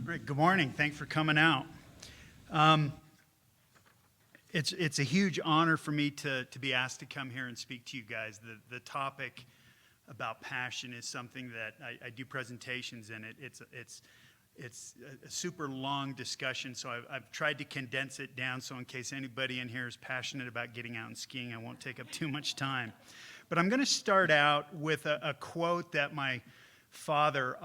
Right. Good morning. Thanks for coming out. It's a huge honor for me to be asked to come here and speak to you guys. The topic about passion is something that I do presentations in. It's a super long discussion, so I've tried to condense it down so in case anybody in here is passionate about getting out and skiing, I won't take up too much time. But I'm going to start out with a quote that my father,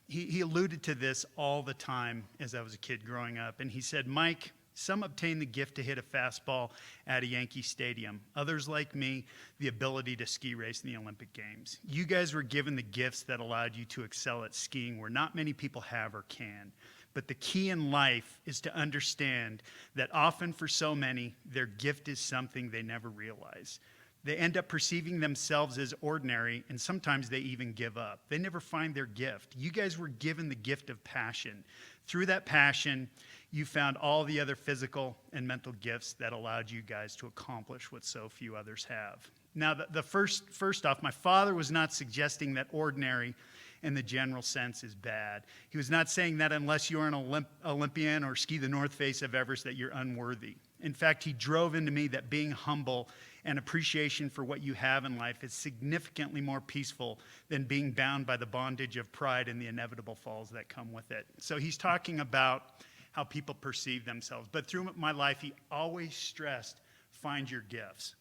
he alluded to this all the time as I was a kid growing up, and he said, "Mike, some obtain the gift to hit a fastball at a Yankee Stadium. Others, like me, the ability to ski race in the Olympic Games. You guys were given the gifts that allowed you to excel at skiing where not many people have or can. But the key in life is to understand that often for so many, their gift is something they never realize. They end up perceiving themselves as ordinary, and sometimes they even give up. They never find their gift. You guys were given the gift of passion. Through that passion, you found all the other physical and mental gifts that allowed you guys to accomplish what so few others have." Now, the first off, my father was not suggesting that ordinary in the general sense is bad. He was not saying that unless you're an Olympian or ski the North Face of Everest that you're unworthy. In fact, he drove into me that being humble and appreciation for what you have in life is significantly more peaceful than being bound by the bondage of pride and the inevitable falls that come with it. So he's talking about how people perceive themselves. But through my life, he always stressed, find your gifts.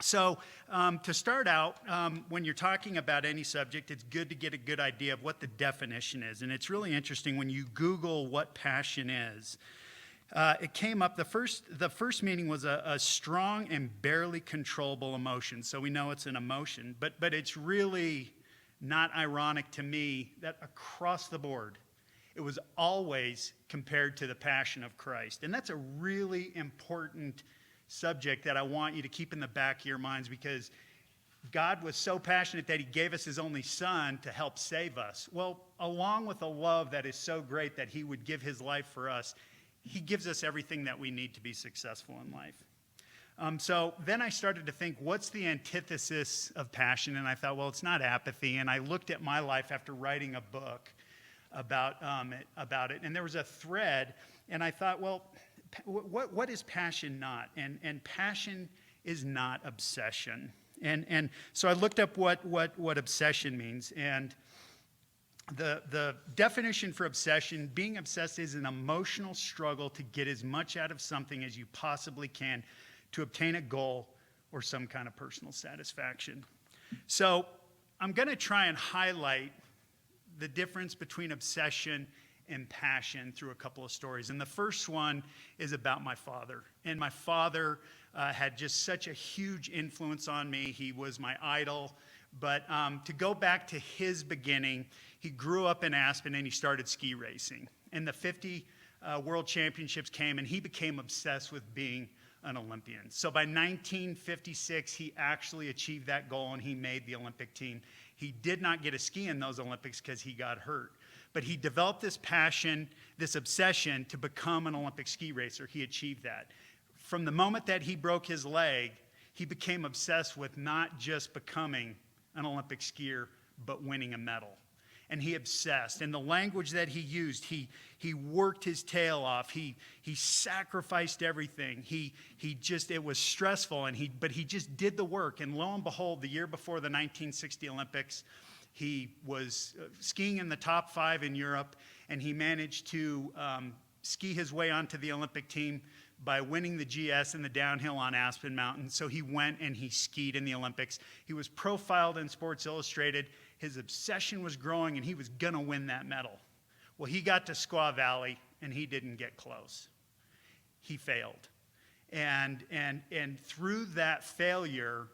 So to start out, when you're talking about any subject, it's good to get a good idea of what the definition is. And it's really interesting when you Google what passion is. It came up, the first meaning was a strong and barely controllable emotion. So we know it's an emotion, but it's really not ironic to me that across the board, it was always compared to the passion of Christ. And that's a really important subject that I want you to keep in the back of your minds, because God was so passionate that he gave us his only son to help save us. Well, along with a love that is so great that he would give his life for us, he gives us everything that we need to be successful in life. So then I started to think, what's the antithesis of passion? And I thought, well, it's not apathy. And I looked at my life after writing a book about it. And there was a thread. And I thought, well, what is passion not? And passion is not obsession. And so I looked up what obsession means. And the definition for obsession, being obsessed is an emotional struggle to get as much out of something as you possibly can to obtain a goal or some kind of personal satisfaction. So I'm going to try and highlight the difference between obsession and passion through a couple of stories. And the first one is about my father. And my father had just such a huge influence on me. He was my idol. But to go back to his beginning, he grew up in Aspen and he started ski racing. And the 50 World Championships came and he became obsessed with being an Olympian. So by 1956, he actually achieved that goal and he made the Olympic team. He did not get a ski in those Olympics because he got hurt. But he developed this passion, this obsession to become an Olympic ski racer. He achieved that. From the moment that he broke his leg, he became obsessed with not just becoming an Olympic skier, but winning a medal. And he obsessed. And the language that he used, he worked his tail off. He sacrificed everything. It was stressful, but he just did the work. And lo and behold, the year before the 1960 Olympics, he was skiing in the top 5 in Europe, and he managed to ski his way onto the Olympic team by winning the GS in the downhill on Aspen Mountain. So he went and he skied in the Olympics. He was profiled in Sports Illustrated. His obsession was growing, and he was going to win that medal. Well, he got to Squaw Valley, and he didn't get close. He failed. And through that failure,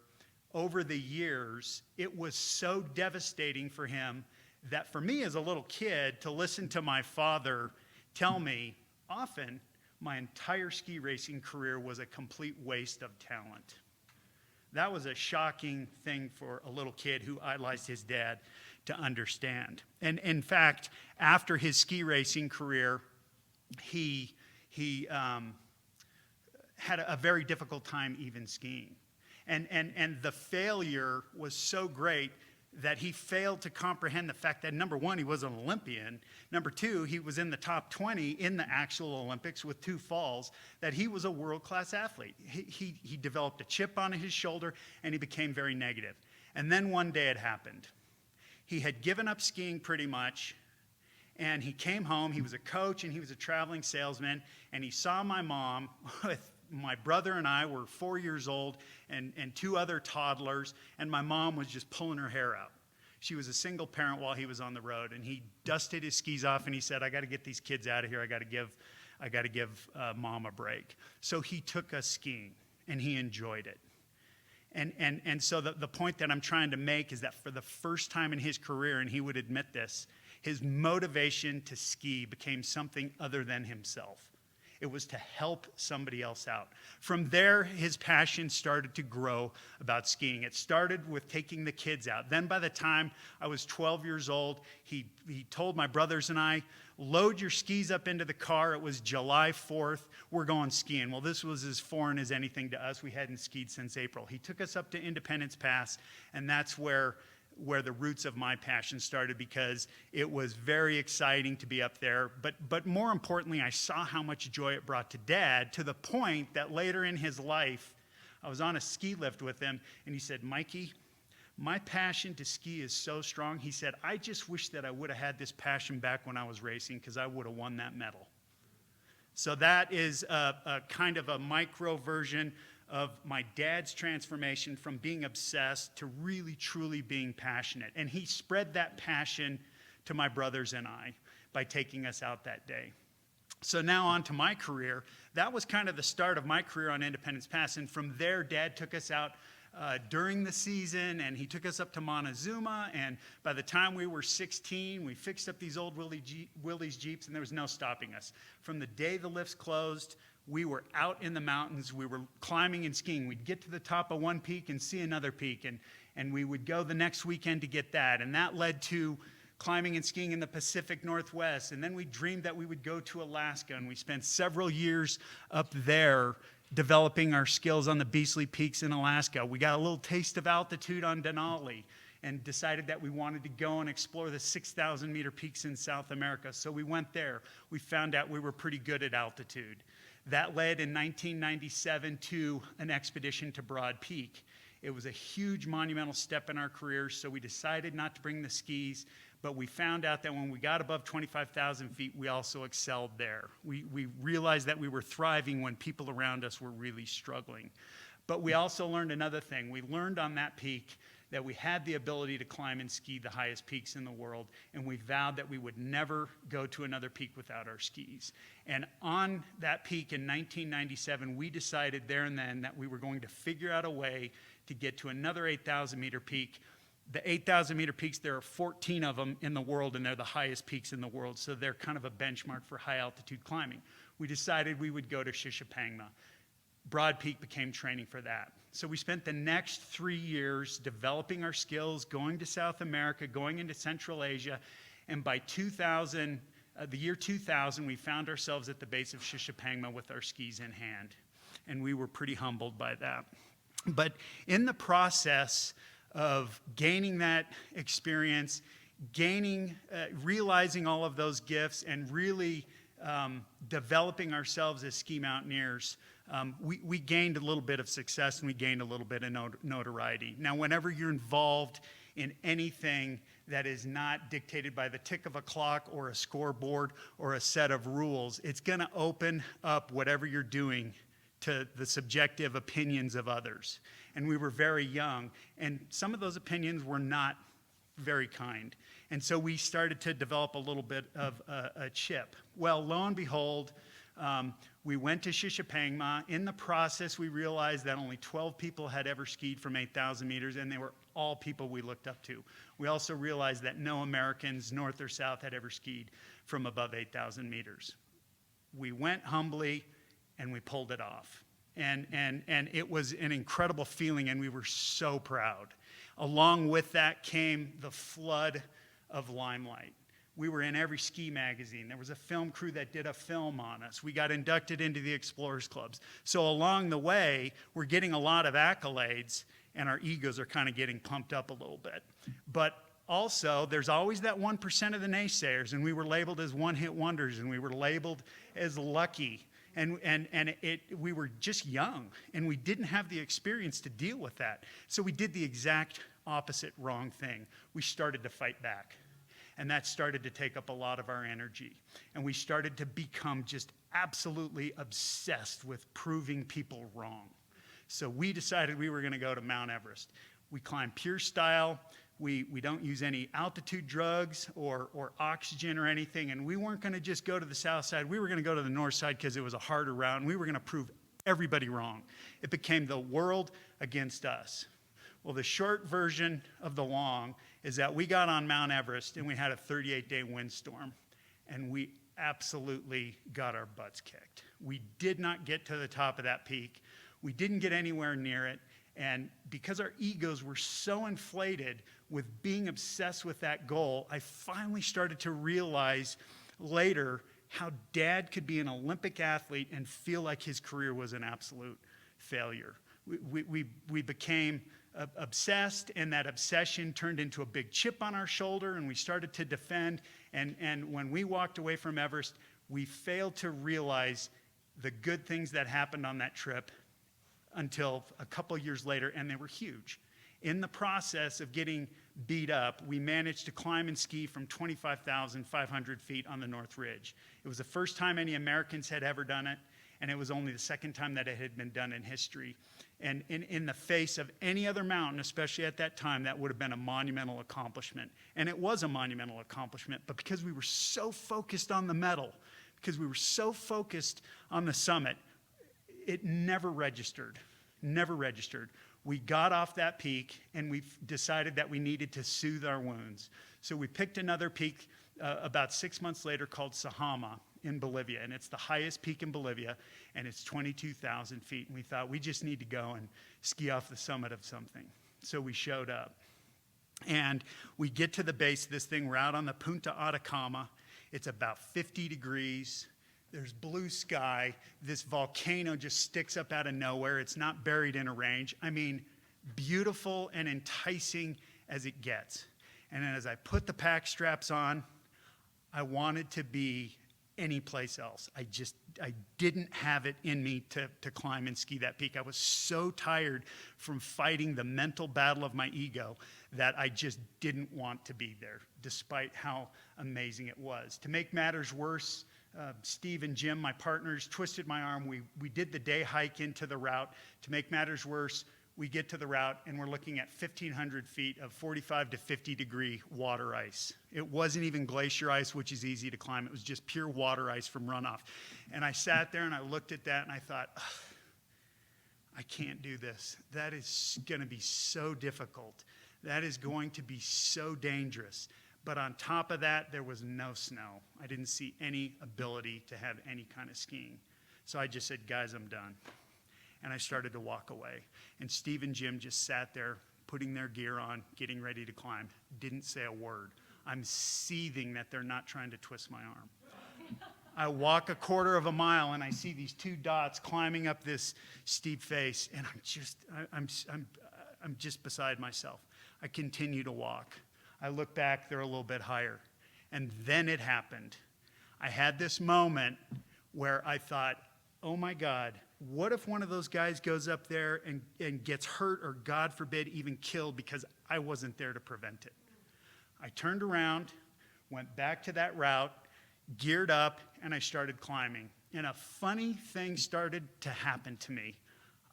over the years, it was so devastating for him that for me as a little kid to listen to my father tell me often my entire ski racing career was a complete waste of talent. That was a shocking thing for a little kid who idolized his dad to understand. And in fact, after his ski racing career, he had a very difficult time even skiing. And the failure was so great that he failed to comprehend the fact that, number one, he was an Olympian. Number two, he was in the top 20 in the actual Olympics with 2 falls, that he was a world-class athlete. He developed a chip on his shoulder, and he became very negative. And then one day it happened. He had given up skiing pretty much, and he came home. He was a coach, and he was a traveling salesman, and he saw my mom with my brother and I were 4 years old and 2 other toddlers, and my mom was just pulling her hair out. She was a single parent while he was on the road, and he dusted his skis off and he said, I got to get these kids out of here. I got to give mom a break. So he took us skiing, and he enjoyed it. And so the point that I'm trying to make is that for the first time in his career, and he would admit this, his motivation to ski became something other than himself. It was to help somebody else out. From there, his passion started to grow about skiing. It started with taking the kids out. Then by the time I was 12 years old, he told my brothers and I, load your skis up into the car. It was July 4th. We're going skiing. Well, this was as foreign as anything to us. We hadn't skied since April. He took us up to Independence Pass, and that's where the roots of my passion started, because it was very exciting to be up there. But more importantly, I saw how much joy it brought to Dad, to the point that later in his life, I was on a ski lift with him, and he said, Mikey, my passion to ski is so strong. He said, I just wish that I would have had this passion back when I was racing, because I would have won that medal. So that is a kind of a micro version of my dad's transformation from being obsessed to really, truly being passionate. And he spread that passion to my brothers and I by taking us out that day. So now on to my career. That was kind of the start of my career on Independence Pass. And from there, Dad took us out during the season, and he took us up to Montezuma. And by the time we were 16, we fixed up these old Willys Jeeps, and there was no stopping us. From the day the lifts closed, we were out in the mountains. We were climbing and skiing. We'd get to the top of one peak and see another peak, and we would go the next weekend to get that. And that led to climbing and skiing in the Pacific Northwest. And then we dreamed that we would go to Alaska, and we spent several years up there developing our skills on the Beasley Peaks in Alaska. We got a little taste of altitude on Denali and decided that we wanted to go and explore the 6,000 meter peaks in South America. So we went there. We found out we were pretty good at altitude. That led in 1997 to an expedition to Broad Peak. It was a huge monumental step in our careers, so we decided not to bring the skis, but we found out that when we got above 25,000 feet, we also excelled there. We realized that we were thriving when people around us were really struggling. But we also learned another thing. We learned on that peak that we had the ability to climb and ski the highest peaks in the world, and we vowed that we would never go to another peak without our skis. And on that peak in 1997, we decided there and then that we were going to figure out a way to get to another 8,000 meter peak. The 8,000 meter peaks, there are 14 of them in the world, and they're the highest peaks in the world, so they're kind of a benchmark for high altitude climbing. We decided we would go to Shishapangma. Broad Peak became training for that. So we spent the next 3 years developing our skills, going to South America, going into Central Asia, and by the year 2000, we found ourselves at the base of Shishapangma with our skis in hand, and we were pretty humbled by that. But in the process of gaining that experience, realizing all of those gifts, and really developing ourselves as ski mountaineers, we gained a little bit of success, and we gained a little bit of notoriety. Now, whenever you're involved in anything that is not dictated by the tick of a clock or a scoreboard or a set of rules, it's going to open up whatever you're doing to the subjective opinions of others. And we were very young, and some of those opinions were not very kind. And so we started to develop a little bit of a chip. Well, lo and behold, we went to Shishapangma. In the process, we realized that only 12 people had ever skied from 8,000 meters, and they were all people we looked up to. We also realized that no Americans, north or south, had ever skied from above 8,000 meters. We went humbly, and we pulled it off. And it was an incredible feeling, and we were so proud. Along with that came the flood of limelight. We were in every ski magazine. There was a film crew that did a film on us. We got inducted into the Explorers Clubs. So along the way, we're getting a lot of accolades, and our egos are kind of getting pumped up a little bit. But also, there's always that 1% of the naysayers, and we were labeled as one-hit wonders, and we were labeled as lucky, and we were just young, and we didn't have the experience to deal with that. So we did the exact opposite wrong thing. We started to fight back, and that started to take up a lot of our energy, and we started to become just absolutely obsessed with proving people wrong. So we decided we were going to go to Mount Everest. We climb pure style. We don't use any altitude drugs or oxygen or anything, and we weren't going to just go to the south side. We were going to go to the north side because it was a harder route, and we were going to prove everybody wrong. It became the world against us. Well, the short version of the long is that we got on Mount Everest, and we had a 38-day windstorm, and we absolutely got our butts kicked. We did not get to the top of that peak. We didn't get anywhere near it. And because our egos were so inflated with being obsessed with that goal, I finally started to realize later how Dad could be an Olympic athlete and feel like his career was an absolute failure. We became obsessed, and that obsession turned into a big chip on our shoulder, and we started to defend. And when we walked away from Everest, we failed to realize the good things that happened on that trip until a couple years later, and they were huge. In the process of getting beat up, we managed to climb and ski from 25,500 feet on the North Ridge. It was the first time any Americans had ever done it, and it was only the second time that it had been done in history. And in the face of any other mountain, especially at that time, that would have been a monumental accomplishment. And it was a monumental accomplishment, but because we were so focused on the medal, because we were so focused on the summit, it never registered. We got off that peak, and we decided that we needed to soothe our wounds. So we picked another peak about 6 months later called Sajama in Bolivia, and it's the highest peak in Bolivia, and it's 22,000 feet. And we thought we just need to go and ski off the summit of something. So we showed up, and we get to the base of this thing. We're out on the Punta Atacama. It's about 50 degrees. There's blue sky. This volcano just sticks up out of nowhere. It's not buried in a range. I mean, beautiful and enticing as it gets. And then as I put the pack straps on, I wanted to be anyplace else. I didn't have it in me to climb and ski that peak. I was so tired from fighting the mental battle of my ego that I just didn't want to be there, despite how amazing it was. To make matters worse, Steve and Jim, my partners, twisted my arm. We did the day hike into the route. To make matters worse, we get to the route, and we're looking at 1,500 feet of 45 to 50 degree water ice. It wasn't even glacier ice, which is easy to climb. It was just pure water ice from runoff. And I sat there, and I looked at that, and I thought, I can't do this. That is going to be so difficult. That is going to be so dangerous. But on top of that, there was no snow. I didn't see any ability to have any kind of skiing. So I just said, guys, I'm done. And I started to walk away. And Steve and Jim just sat there, putting their gear on, getting ready to climb. Didn't say a word. I'm seething that they're not trying to twist my arm. I walk a quarter of a mile, and I see these two dots climbing up this steep face, and I'm just beside myself. I continue to walk. I look back, they're a little bit higher. And then it happened. I had this moment where I thought, oh my God, what if one of those guys goes up there and gets hurt or, God forbid, even killed because I wasn't there to prevent it? I turned around, went back to that route, geared up, and I started climbing. And a funny thing started to happen to me.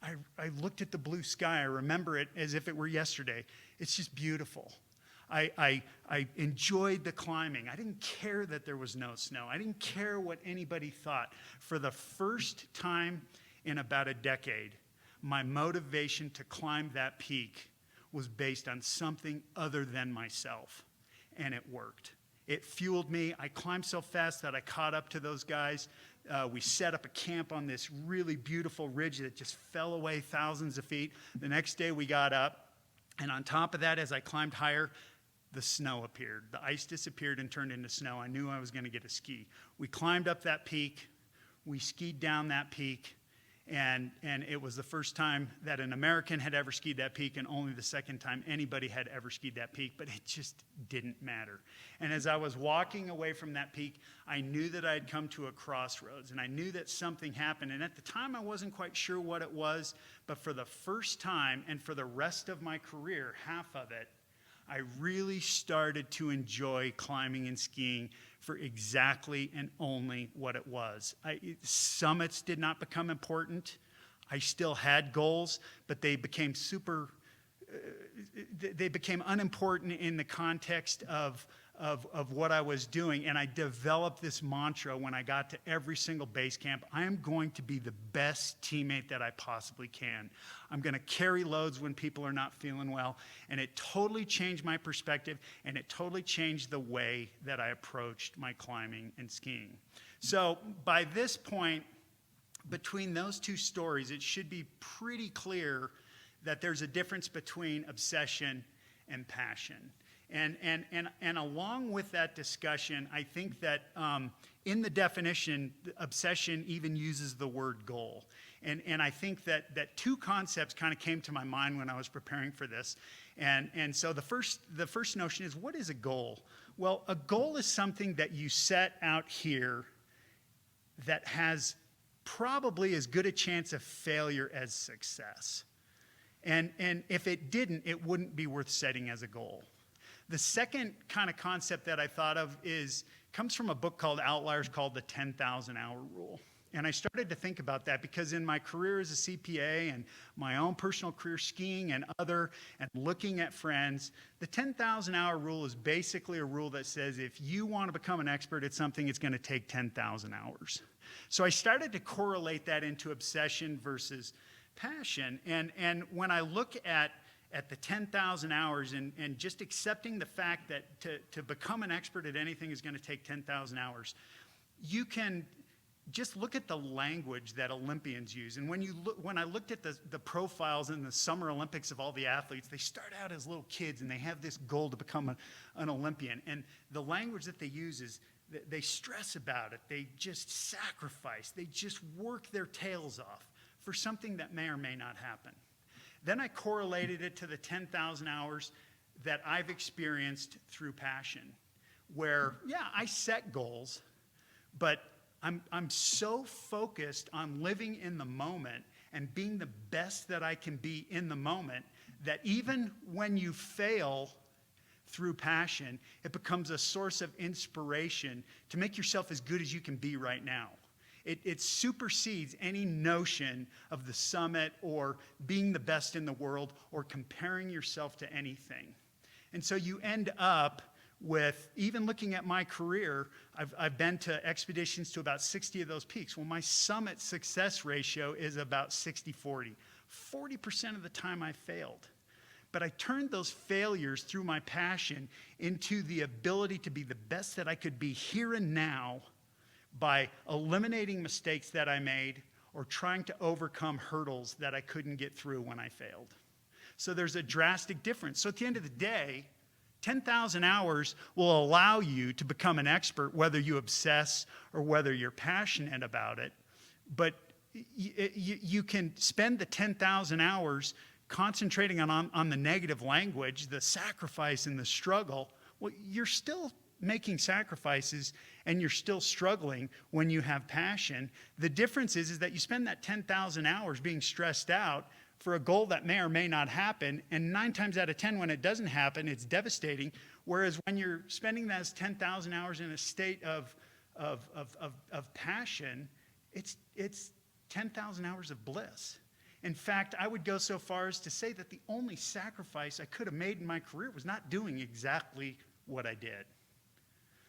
I looked at the blue sky. I remember it as if it were yesterday. It's just beautiful. I enjoyed the climbing. I didn't care that there was no snow. I didn't care what anybody thought. For the first time in about a decade, my motivation to climb that peak was based on something other than myself, and it worked. It fueled me. I climbed so fast that I caught up to those guys. We set up a camp on this really beautiful ridge that just fell away thousands of feet. The next day we got up, and on top of that, as I climbed higher, the snow appeared. The ice disappeared and turned into snow. I knew I was going to get a ski. We climbed up that peak. We skied down that peak. And it was the first time that an American had ever skied that peak, and only the second time anybody had ever skied that peak, but it just didn't matter. And as I was walking away from that peak, I knew that I had come to a crossroads, and I knew that something happened. And at the time, I wasn't quite sure what it was, but for the first time, and for the rest of my career, half of it, I really started to enjoy climbing and skiing for exactly and only what it was. Summits did not become important. I still had goals, but they became unimportant in the context of what I was doing. And I developed this mantra when I got to every single base camp: I am going to be the best teammate that I possibly can. I'm going to carry loads when people are not feeling well. And it totally changed my perspective, and it totally changed the way that I approached my climbing and skiing. So by this point, between those two stories, it should be pretty clear that there's a difference between obsession and passion. And along with that discussion, I think that in the definition, obsession even uses the word goal. And I think that two concepts kind of came to my mind when I was preparing for this. And so the first notion is, what is a goal? Well, a goal is something that you set out here that has probably as good a chance of failure as success. And if it didn't, it wouldn't be worth setting as a goal. The second kind of concept that I thought of comes from a book called Outliers, called the 10,000-hour rule. And I started to think about that because in my career as a CPA and my own personal career skiing and looking at friends, the 10,000-hour rule is basically a rule that says if you want to become an expert at something, it's going to take 10,000 hours. So I started to correlate that into obsession versus passion. And when I look at the 10,000 hours and just accepting the fact that to become an expert at anything is going to take 10,000 hours, you can just look at the language that Olympians use. And when I looked at the profiles in the Summer Olympics of all the athletes, they start out as little kids and they have this goal to become an Olympian. And the language that they use is they stress about it. They just sacrifice. They just work their tails off for something that may or may not happen. Then I correlated it to the 10,000 hours that I've experienced through passion, where, yeah, I set goals, but I'm so focused on living in the moment and being the best that I can be in the moment that even when you fail through passion, it becomes a source of inspiration to make yourself as good as you can be right now. It supersedes any notion of the summit or being the best in the world or comparing yourself to anything. And so you end up with, even looking at my career, I've been to expeditions to about 60 of those peaks. Well, my summit success ratio is about 60-40. 40% of the time I failed. But I turned those failures through my passion into the ability to be the best that I could be here and now, by eliminating mistakes that I made or trying to overcome hurdles that I couldn't get through when I failed. So there's a drastic difference. So at the end of the day, 10,000 hours will allow you to become an expert, whether you obsess or whether you're passionate about it. But you can spend the 10,000 hours concentrating on the negative language, the sacrifice and the struggle. Well, you're still making sacrifices and you're still struggling when you have passion. The difference is that you spend that 10,000 hours being stressed out for a goal that may or may not happen, and 9 times out of 10 when it doesn't happen, it's devastating. Whereas when you're spending those 10,000 hours in a state of passion, it's 10,000 hours of bliss. In fact, I would go so far as to say that the only sacrifice I could have made in my career was not doing exactly what I did.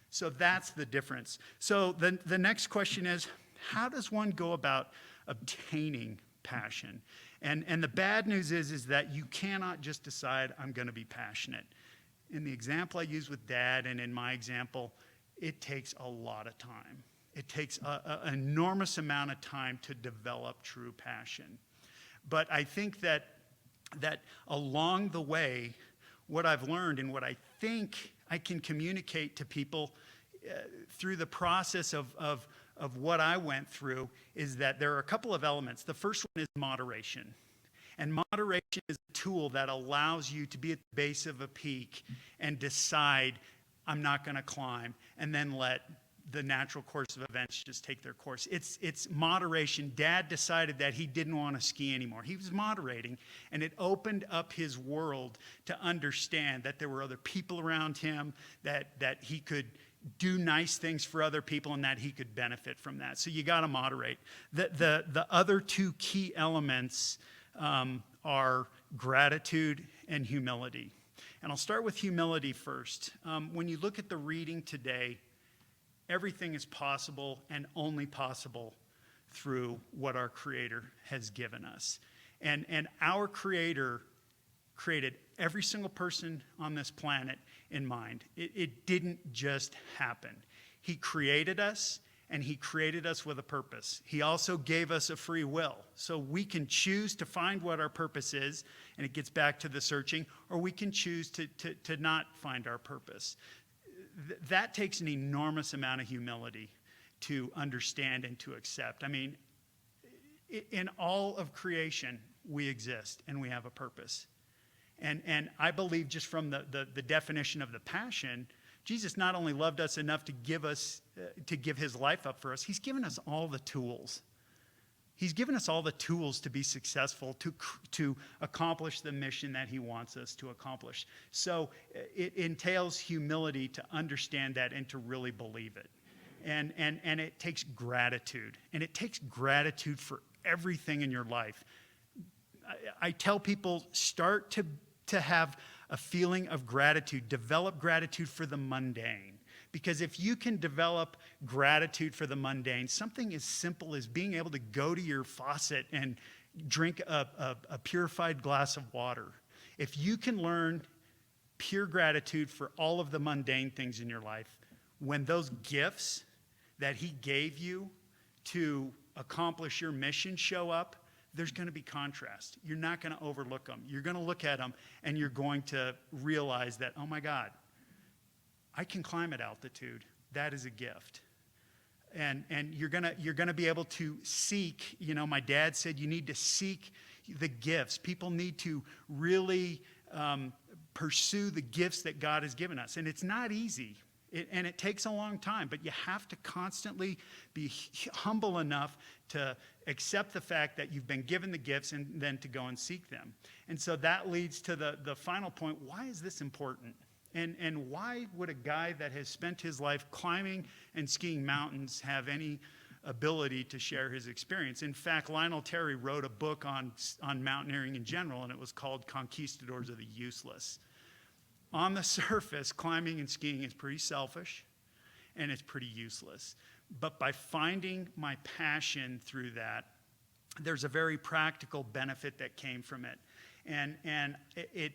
So that's the difference. So the next question is, how does one go about obtaining passion? And the bad news is that you cannot just decide, I'm going to be passionate. In the example I use with Dad and in my example, it takes a lot of time. It takes an enormous amount of time to develop true passion. But I think that along the way, what I've learned and what I think I can communicate to people through the process of of what I went through is that there are a couple of elements. The first one is moderation. And moderation is a tool that allows you to be at the base of a peak and decide, I'm not going to climb, and then let the natural course of events just take their course. It's moderation. Dad decided that he didn't want to ski anymore. He was moderating, and it opened up his world to understand that there were other people around him, that he could do nice things for other people, and that he could benefit from that. So you got to moderate. The other two key elements are gratitude and humility. And I'll start with humility first. When you look at the reading today, everything is possible and only possible through what our Creator has given us. And our Creator created every single person on this planet in mind. It didn't just happen. He created us, and he created us with a purpose. He also gave us a free will. So we can choose to find what our purpose is, and it gets back to the searching, or we can choose to not find our purpose. That takes an enormous amount of humility to understand and to accept. I mean, in all of creation, we exist and we have a purpose. And I believe just from the definition of the passion, Jesus not only loved us enough to give his life up for us, he's given us all the tools. He's given us all the tools to be successful, to accomplish the mission that he wants us to accomplish. So it entails humility to understand that and to really believe it. And it takes gratitude. And it takes gratitude for everything in your life. I tell people, start to have a feeling of gratitude. Develop gratitude for the mundane. Because if you can develop gratitude for the mundane, something as simple as being able to go to your faucet and drink a purified glass of water. If you can learn pure gratitude for all of the mundane things in your life, when those gifts that he gave you to accomplish your mission show up, there's going to be contrast. You're not going to overlook them. You're going to look at them and you're going to realize that, oh my God, I can climb at altitude. That is a gift. And you're gonna be able to seek, my dad said you need to seek the gifts. People need to really pursue the gifts that God has given us. And it's not easy. And it takes a long time, but you have to constantly be humble enough to accept the fact that you've been given the gifts and then to go and seek them. And so that leads to the final point. Why is this important? And why would a guy that has spent his life climbing and skiing mountains have any ability to share his experience? In fact, Lionel Terry wrote a book on mountaineering in general, and it was called Conquistadors of the Useless. On the surface, climbing and skiing is pretty selfish, and it's pretty useless. But by finding my passion through that, there's a very practical benefit that came from it. And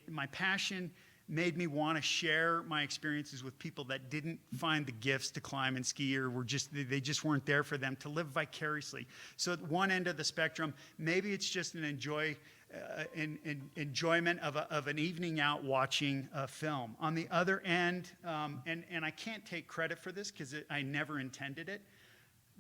my passion made me want to share my experiences with people that didn't find the gifts to climb and ski, or they just weren't there for them, to live vicariously. So at one end of the spectrum, maybe it's just an enjoyment of an evening out watching a film. On the other end, and I can't take credit for this because I never intended it,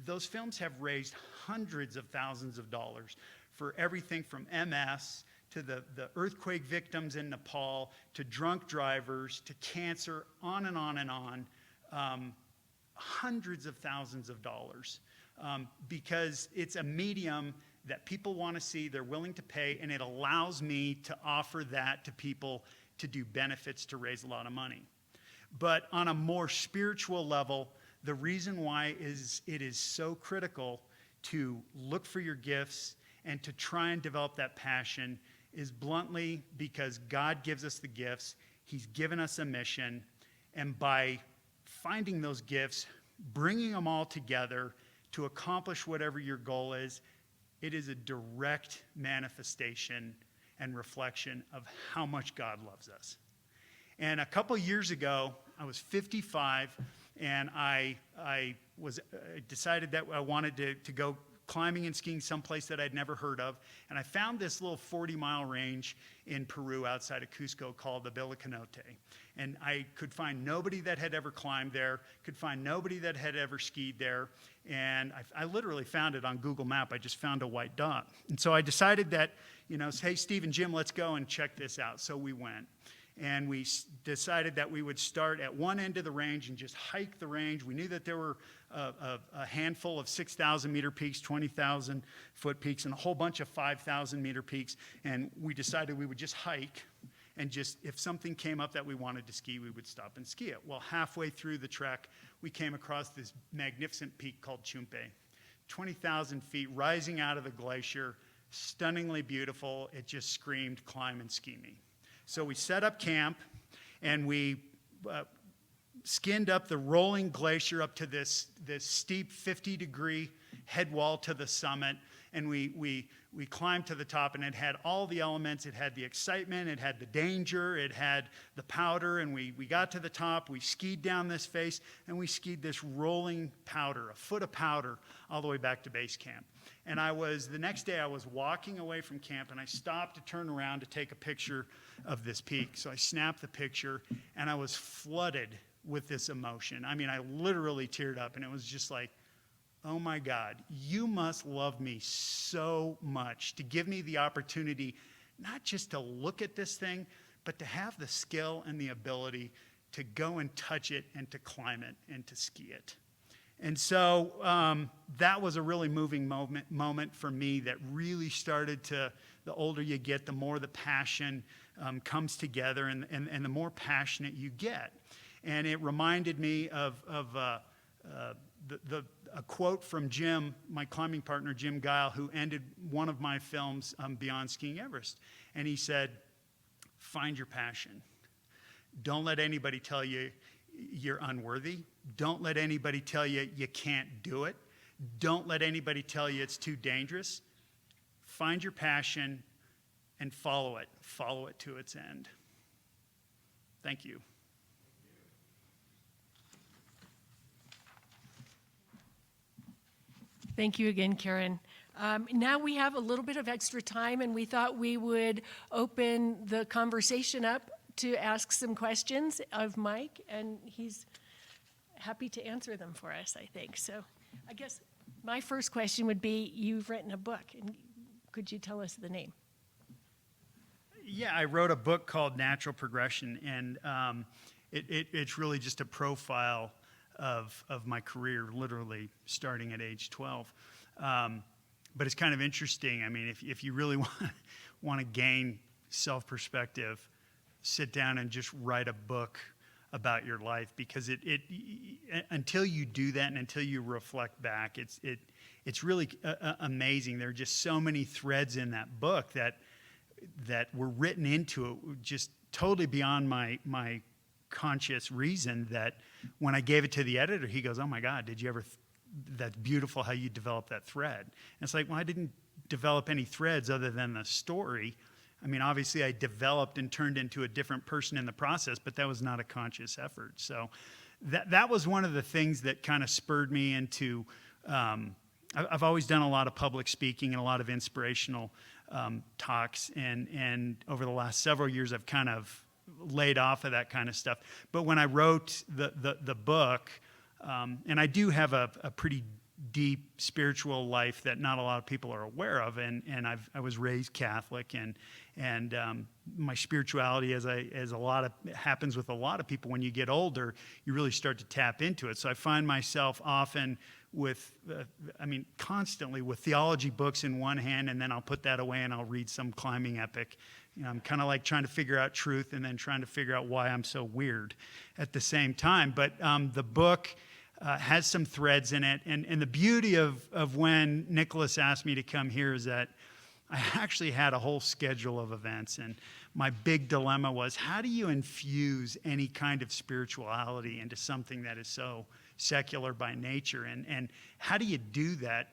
those films have raised hundreds of thousands of dollars for everything from MS to the earthquake victims in Nepal, to drunk drivers, to cancer, on and on and on. Hundreds of thousands of dollars. Because it's a medium that people want to see, they're willing to pay, and it allows me to offer that to people to do benefits to raise a lot of money. But on a more spiritual level, the reason why it is so critical to look for your gifts and to try and develop that passion is bluntly because God gives us the gifts. He's given us a mission. And by finding those gifts, bringing them all together to accomplish whatever your goal is, it is a direct manifestation and reflection of how much God loves us. And a couple years ago, I was 55, and I decided that I wanted to go climbing and skiing someplace that I'd never heard of, and I found this little 40-mile range in Peru outside of Cusco called the Villicanote. And I could find nobody that had ever climbed there, could find nobody that had ever skied there, and I literally found it on Google Map. I just found a white dot. And so I decided that, hey, Steve and Jim, let's go and check this out. So we went. And we decided that we would start at one end of the range and just hike the range. We knew that there were a handful of 6,000-meter peaks, 20,000-foot peaks, and a whole bunch of 5,000-meter peaks. And we decided we would just hike, and just if something came up that we wanted to ski, we would stop and ski it. Well, halfway through the trek, we came across this magnificent peak called Chumpe, 20,000 feet rising out of the glacier, stunningly beautiful. It just screamed, climb and ski me. So we set up camp, and we skinned up the rolling glacier up to this steep 50-degree head wall to the summit, and we climbed to the top, and it had all the elements. It had the excitement, it had the danger, it had the powder, and we got to the top, we skied down this face, and we skied this rolling powder, a foot of powder, all the way back to base camp. And the next day I was walking away from camp, and I stopped to turn around to take a picture of this peak. So I snapped the picture, and I was flooded with this emotion. I mean, I literally teared up, and it was just like, oh my God, you must love me so much to give me the opportunity not just to look at this thing, but to have the skill and the ability to go and touch it and to climb it and to ski it. And so that was a really moving moment for me that really started to, the older you get, the more the passion comes together, and the more passionate you get. And it reminded me of a quote from Jim, my climbing partner, Jim Guile, who ended one of my films, Beyond Skiing Everest. And he said, find your passion. Don't let anybody tell you you're unworthy. Don't let anybody tell you you can't do it. Don't let anybody tell you it's too dangerous. Find your passion and follow it. Follow it to its end. Thank you. Thank you again, Karen. Now we have a little bit of extra time, and we thought we would open the conversation up to ask some questions of Mike, and he's happy to answer them for us, I think. So I guess my first question would be, you've written a book, and could you tell us the name? Yeah, I wrote a book called Natural Progression, and it's really just a profile of my career, literally starting at age 12. But it's kind of interesting. I mean, if you really want to gain self-perspective, sit down and just write a book about your life, because it until you do that and until you reflect back, it's really amazing. There are just so many threads in that book that were written into it, just totally beyond my conscious reason, that when I gave it to the editor, he goes, oh my God, did you ever, that's beautiful how you developed that thread. And it's like, well, I didn't develop any threads other than the story. I mean, obviously I developed and turned into a different person in the process, but that was not a conscious effort. So that was one of the things that kind of spurred me into, I've always done a lot of public speaking and a lot of inspirational talks, and over the last several years I've kind of laid off of that kind of stuff. But when I wrote the book, and I do have a pretty deep spiritual life that not a lot of people are aware of, and I was raised Catholic, and my spirituality, as a lot of happens with a lot of people, when you get older, you really start to tap into it. So I find myself often with, constantly with theology books in one hand, and then I'll put that away and I'll read some climbing epic. You know, I'm kind of like trying to figure out truth and then trying to figure out why I'm so weird at the same time. But the book has some threads in it. And the beauty of when Nicholas asked me to come here is that I actually had a whole schedule of events. And my big dilemma was, how do you infuse any kind of spirituality into something that is so secular by nature? And how do you do that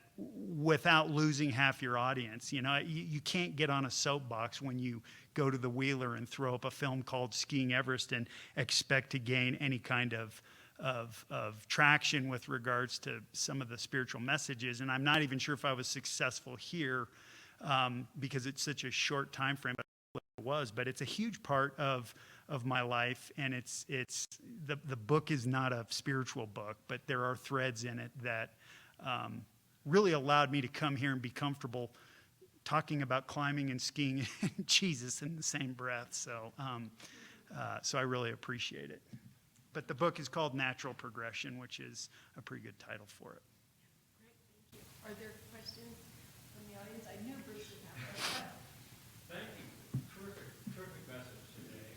without losing half your audience? You know, you can't get on a soapbox when you go to the Wheeler and throw up a film called Skiing Everest and expect to gain any kind of of traction with regards to some of the spiritual messages. And I'm not even sure if I was successful here because it's such a short time frame. It was, but it's a huge part of my life, and it's the book is not a spiritual book, but there are threads in it that really allowed me to come here and be comfortable talking about climbing and skiing and Jesus in the same breath. So I really appreciate it. But the book is called Natural Progression, which is a pretty good title for it. Great, thank you. Are there questions from the audience? I knew Bruce would have one. Thank you. Terrific message today.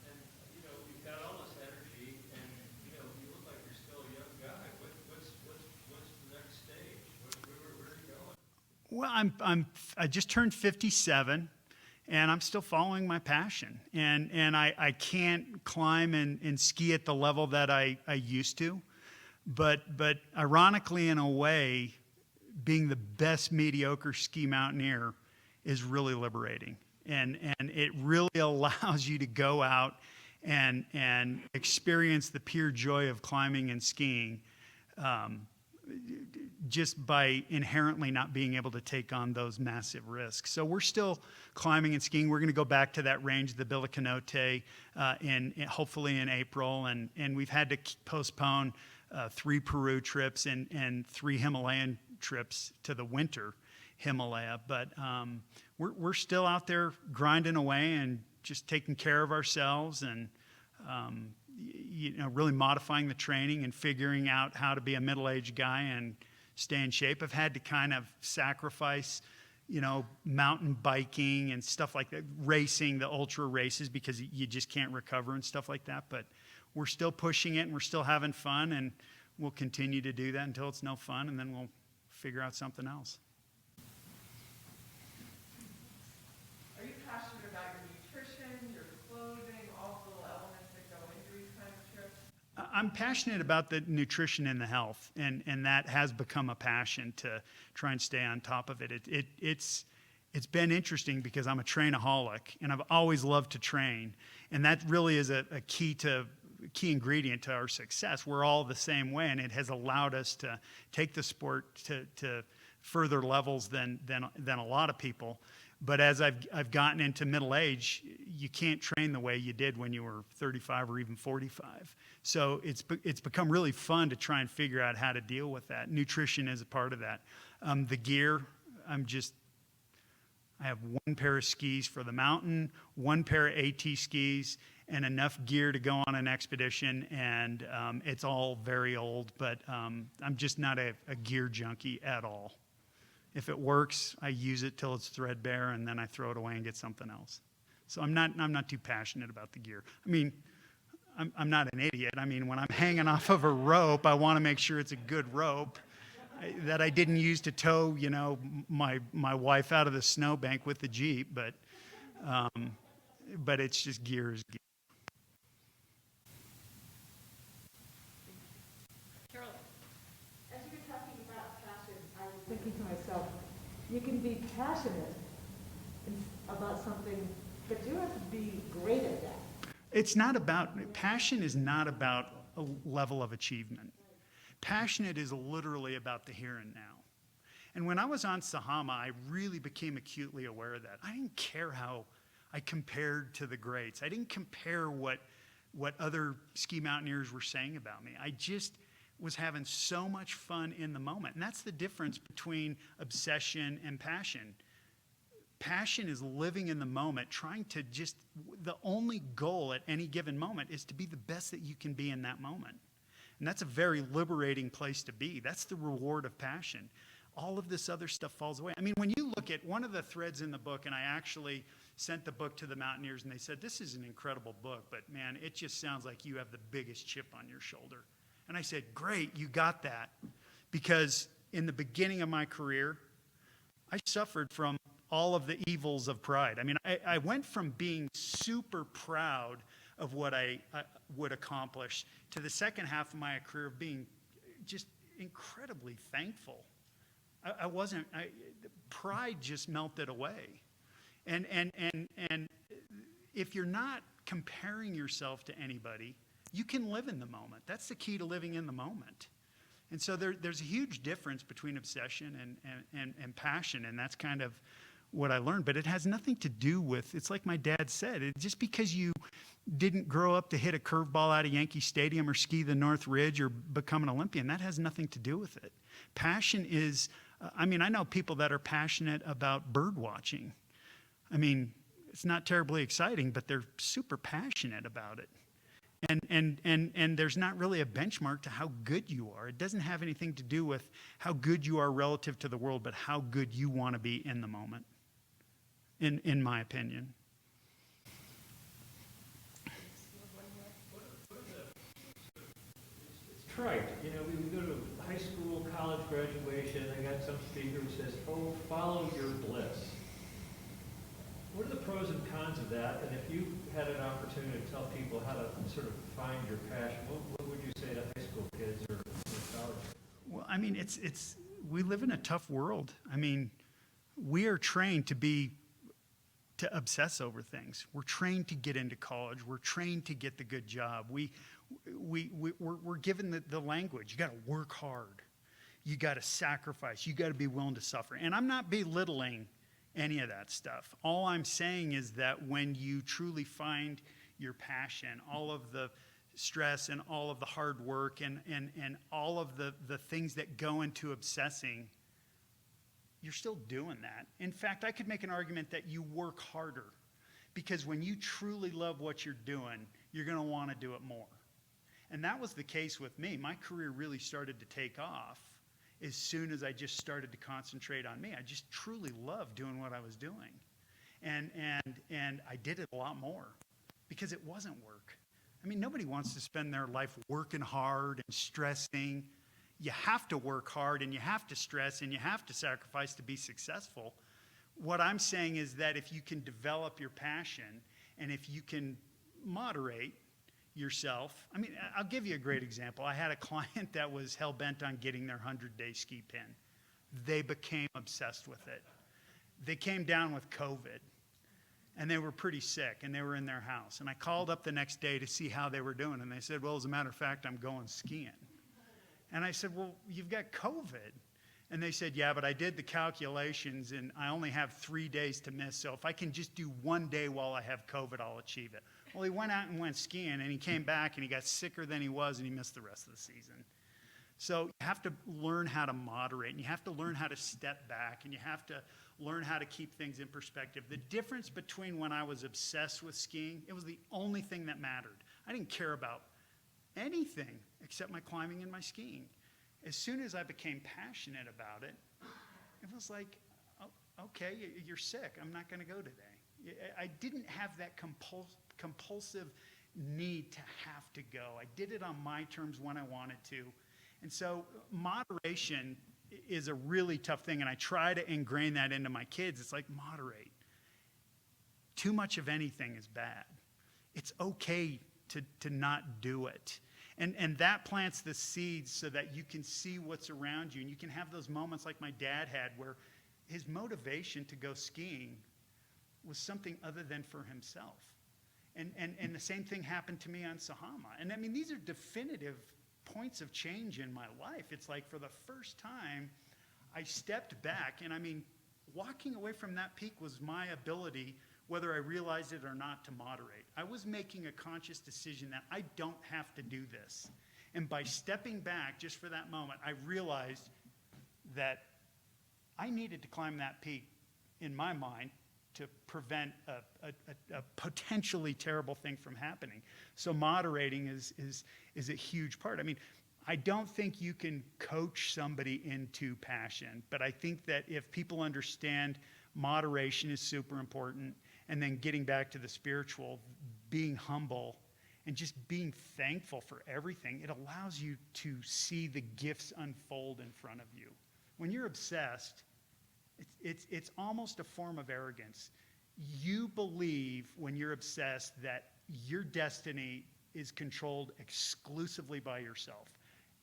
And, you've got all this energy, and, you look like you're still a young guy. What's the next stage? Where are you going? Well, I just turned 57, and I'm still following my passion. And I can't climb and ski at the level that I used to. But ironically, in a way, being the best mediocre ski mountaineer is really liberating. And it really allows you to go out and experience the pure joy of climbing and skiing just by inherently not being able to take on those massive risks. So we're still climbing and skiing. We're going to go back to that range, the Billikenote, hopefully in April. And we've had to postpone 3 Peru trips and 3 Himalayan trips to the winter Himalaya. But we're still out there grinding away and just taking care of ourselves and really modifying the training and figuring out how to be a middle-aged guy and stay in shape. I've had to kind of sacrifice, mountain biking and stuff like that, racing, the ultra races, because you just can't recover and stuff like that. But we're still pushing it, and we're still having fun, and we'll continue to do that until it's no fun, and then we'll figure out something else. Are you passionate about your nutrition, your clothing, all the little elements that go into these kind of trips? I'm passionate about the nutrition and the health, and that has become a passion to try and stay on top of it. It's been interesting because I'm a trainaholic, and I've always loved to train, and that really is a key ingredient to our success. We're all the same way, and it has allowed us to take the sport to further levels than a lot of people. But as I've gotten into middle age, you can't train the way you did when you were 35 or even 45. So it's become really fun to try and figure out how to deal with that. Nutrition is a part of that. The gear, I have 1 pair of skis for the mountain, 1 pair of AT skis, and enough gear to go on an expedition. And it's all very old, but I'm just not a gear junkie at all. If it works, I use it till it's threadbare, and then I throw it away and get something else. So I'm not too passionate about the gear. I mean, I'm not an idiot. I mean, when I'm hanging off of a rope, I want to make sure it's a good rope that I didn't use to tow, my wife out of the snowbank with the Jeep. But it's just gear is gear. As you were talking about passion, I was thinking to myself, you can be passionate about something, but you have to be great at that. Passion is not about a level of achievement. Passionate is literally about the here and now. And when I was on Sahama, I really became acutely aware of that. I didn't care how I compared to the greats. I didn't compare what other ski mountaineers were saying about me. I just was having so much fun in the moment. And that's the difference between obsession and passion. Passion is living in the moment, trying to the only goal at any given moment is to be the best that you can be in that moment. And that's a very liberating place to be. That's the reward of passion. All of this other stuff falls away. I mean, when you look at one of the threads in the book, and I actually sent the book to the mountaineers, and they said, this is an incredible book, but man, it just sounds like you have the biggest chip on your shoulder. And I said, great, you got that. Because in the beginning of my career, I suffered from all of the evils of pride. I mean, I went from being super proud of what I would accomplish to the second half of my career of being just incredibly thankful. Pride just melted away. And if you're not comparing yourself to anybody, You can live in the moment. That's the key to living in the moment. And so there's a huge difference between obsession and passion, and that's kind of what I learned. But it has nothing to do with, it's like my dad said, just because you didn't grow up to hit a curveball out of Yankee Stadium or ski the North Ridge or become an Olympian, that has nothing to do with it. Passion is, I know people that are passionate about bird watching. It's not terribly exciting, but they're super passionate about it. And there's not really a benchmark to how good you are. It doesn't have anything to do with how good you are relative to the world, but how good you want to be in the moment, in my opinion. It's trite. We go to high school, college graduation, I got some speaker who says, oh, follow your bliss. What are the pros and cons of that? And if you had an opportunity to tell people how to sort of find your passion, what would you say to high school kids or college? Well, we live in a tough world. We are trained to obsess over things. We're trained to get into college. We're trained to get the good job. We're given the language. You got to work hard. You got to sacrifice. You got to be willing to suffer. And I'm not belittling any of that stuff. All I'm saying is that when you truly find your passion, all of the stress and all of the hard work and all of the things that go into obsessing, you're still doing that. In fact, I could make an argument that you work harder, because when you truly love what you're doing, you're going to want to do it more. And that was the case with me. My career really started to take off as soon as I just started to concentrate on me. I just truly loved doing what I was doing. And I did it a lot more because it wasn't work. Nobody wants to spend their life working hard and stressing. You have to work hard and you have to stress and you have to sacrifice to be successful. What I'm saying is that if you can develop your passion and if you can moderate yourself. I'll give you a great example. I had a client that was hell-bent on getting their 100-day ski pin. They became obsessed with it. They came down with COVID, and they were pretty sick, and they were in their house. And I called up the next day to see how they were doing, and they said, well, as a matter of fact, I'm going skiing. And I said, well, you've got COVID. And they said, yeah, but I did the calculations, and I only have 3 days to miss, so if I can just do 1 day while I have COVID, I'll achieve it. Well, he went out and went skiing, and he came back, and he got sicker than he was, and he missed the rest of the season. So you have to learn how to moderate, and you have to learn how to step back, and you have to learn how to keep things in perspective. The difference between when I was obsessed with skiing, it was the only thing that mattered. I didn't care about anything except my climbing and my skiing. As soon as I became passionate about it, it was like, oh, okay, you're sick. I'm not going to go today. I didn't have that compulsive need to have to go. I did it on my terms when I wanted to. And so moderation is a really tough thing, and I try to ingrain that into my kids. It's like, moderate. Too much of anything is bad. It's okay to not do it. And that plants the seeds so that you can see what's around you, and you can have those moments like my dad had where his motivation to go skiing was something other than for himself. And the same thing happened to me on Sahama. And these are definitive points of change in my life. It's like for the first time, I stepped back, and walking away from that peak was my ability, whether I realized it or not, to moderate. I was making a conscious decision that I don't have to do this. And by stepping back just for that moment, I realized that I needed to climb that peak, in my mind, to prevent a potentially terrible thing from happening. So moderating is a huge part. I don't think you can coach somebody into passion, but I think that if people understand moderation is super important, and then getting back to the spiritual, being humble, and just being thankful for everything, it allows you to see the gifts unfold in front of you. When you're obsessed, it's almost a form of arrogance. You believe when you're obsessed that your destiny is controlled exclusively by yourself.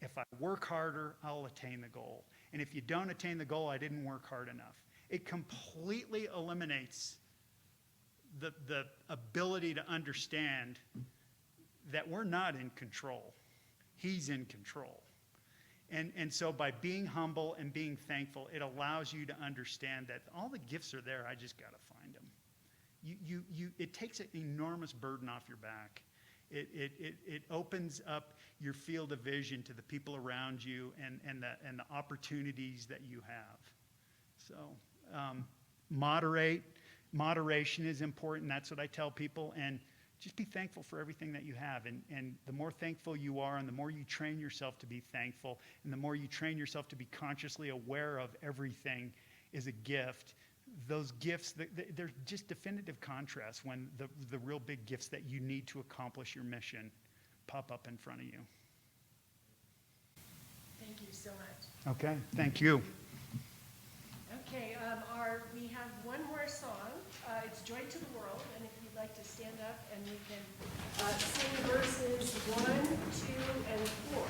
If I work harder, I'll attain the goal. And if you don't attain the goal, I didn't work hard enough. It completely eliminates the ability to understand that we're not in control. He's in control. And so by being humble and being thankful, it allows you to understand that all the gifts are there, I just got to find them. It takes an enormous burden off your back. It opens up your field of vision to the people around you and the opportunities that you have. So moderation is important. That's what I tell people. And just be thankful for everything that you have. And the more thankful you are, and the more you train yourself to be thankful, and the more you train yourself to be consciously aware of everything is a gift. Those gifts, they're just definitive contrasts when the real big gifts that you need to accomplish your mission pop up in front of you. Thank you so much. Okay, thank you. Okay, we have one more song. It's Joy to the World, and if you'd like to stand up and we can sing verses 1, 2, and 4.